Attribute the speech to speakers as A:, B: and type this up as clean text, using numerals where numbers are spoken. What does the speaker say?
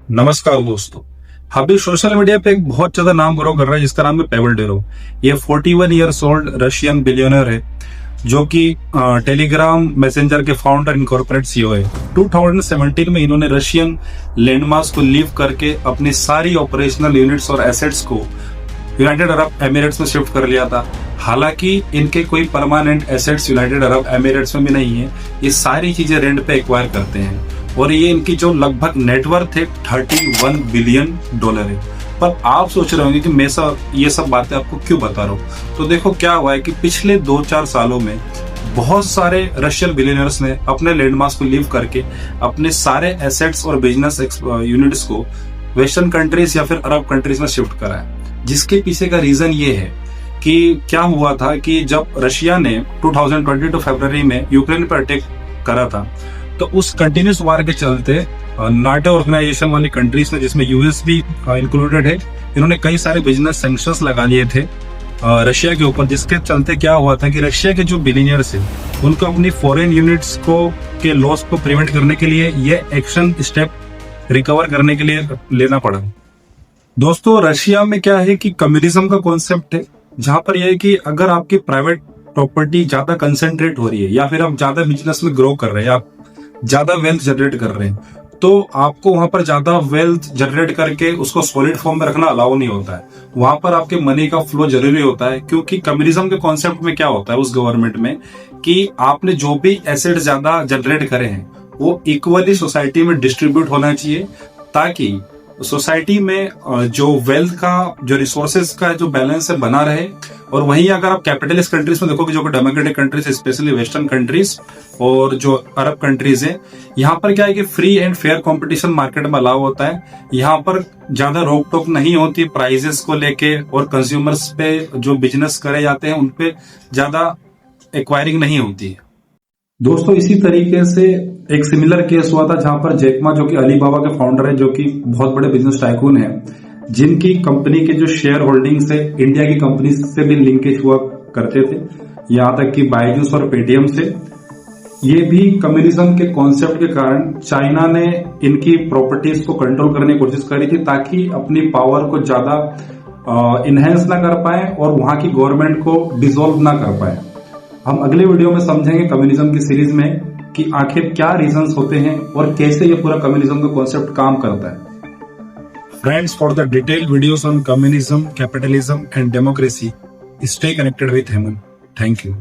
A: नमस्कार दोस्तों। अभी सोशल मीडिया पे एक बहुत ज्यादा नाम ग्रो कर रहा है जिसका नाम है पेवल डेरो। ये 41 ईयर्स ओल्ड रशियन बिलियनर है जो कि टेलीग्राम मैसेंजर के फाउंडर इन कॉर्पोरेट सीईओ है। 2017 में इन्होंने रशियन लैंडमास को लीव करके अपनी सारी ऑपरेशनल यूनिट्स और एसेट्स को यूनाइटेड अरब एमिरेट्स में शिफ्ट कर लिया था। हालांकि इनके कोई permanent assets United Arab Emirates में भी नहीं है, ये सारी चीजें रेंट पे एक्वायर करते हैं और ये इनकी जो लगभग नेटवर्थ है 31 बिलियन डॉलर है। पर आप सोच रहे होंगे कि मैं ये सब बातें आपको क्यों बता रहा हूँ। तो देखो क्या हुआ है कि पिछले 2-4 सालों में बहुत सारे रशियन बिलियनर्स ने अपने लैंडमास को लीव करके अपने सारे एसेट्स और बिजनेस यूनिट्स को वेस्टर्न कंट्रीज या फिर अरब कंट्रीज में शिफ्ट करा है। जिसके पीछे का रीजन ये है कि क्या हुआ था कि जब रशिया ने 2022 फरवरी में यूक्रेन पर अटैक करा था तो उस कंटिन्यूस वार के चलते नाटो ऑर्गेनाइजेशन वाली कंट्रीज ने, जिसमें यूएस भी इंक्लूडेड है, इन्होंने कई सारे बिजनेस सैंक्शंस लगा लिए थे रशिया के ऊपर। जिसके चलते क्या हुआ था कि रशिया के जो बिलियनर्स हैं उनको अपनी फॉरेन यूनिट्स के लॉस को प्रिवेंट करने के लिए ये एक्शन स्टेप रिकवर करने के लिए लेना पड़ा। दोस्तों रशिया में क्या है कि कम्युनिज्म का कॉन्सेप्ट है, जहां पर यह है कि अगर आपकी प्राइवेट प्रॉपर्टी ज्यादा कंसेंट्रेट हो रही है या फिर आप ज्यादा बिजनेस में ग्रो कर रहे हैं, आप ज्यादा वेल्थ जनरेट कर रहे हैं, तो आपको वहां पर ज्यादा वेल्थ जनरेट करके उसको सॉलिड फॉर्म में रखना अलाउ नहीं होता है। वहां पर आपके मनी का फ्लो जरूरी होता है, क्योंकि कम्युनिज्म के कॉन्सेप्ट में क्या होता है उस गवर्नमेंट में कि आपने जो भी एसेट ज्यादा जनरेट करे हैं वो इक्वली सोसाइटी में डिस्ट्रीब्यूट होना चाहिए, ताकि सोसाइटी में जो वेल्थ का, जो रिसोर्सेज का जो बैलेंस है बना रहे। और वहीं अगर आप कैपिटलिस्ट कंट्रीज में देखोगे, जो कि democratic countries, specially western countries और जो अरब कंट्रीज है, यहाँ पर क्या है कि free and fair competition market में अलाउ होता है। यहाँ पर ज्यादा रोक टोक नहीं होती प्राइजेस को लेके, और कंज्यूमर्स पे जो बिजनेस करे जाते हैं उन पे ज्यादा एक्वायरिंग नहीं होती है। दोस्तों इसी तरीके से एक सिमिलर केस हुआ था जहां पर जैक मा, जो कि अलीबाबा के फाउंडर है, जो कि बहुत बड़े बिजनेस टाइकून है, जिनकी कंपनी के जो शेयर होल्डिंग्स है इंडिया की कंपनी से भी लिंकेज हुआ करते थे, यहां तक कि बायजूस और पेटीएम से। ये भी कम्युनिज्म के कॉन्सेप्ट के कारण चाइना ने इनकी प्रॉपर्टीज को कंट्रोल करने की कोशिश करी थी, ताकि अपनी पावर को ज्यादा इनहेंस ना कर पाए और वहां की गवर्नमेंट को डिसॉल्व ना कर पाए। हम अगले वीडियो में समझेंगे कम्युनिज्म की सीरीज में कि आखिर क्या रीजंस होते हैं और कैसे ये पूरा कम्युनिज्म का कॉन्सेप्ट काम करता है। Friends, for the detailed videos on communism, capitalism and democracy, stay connected with हेमन। Thank you.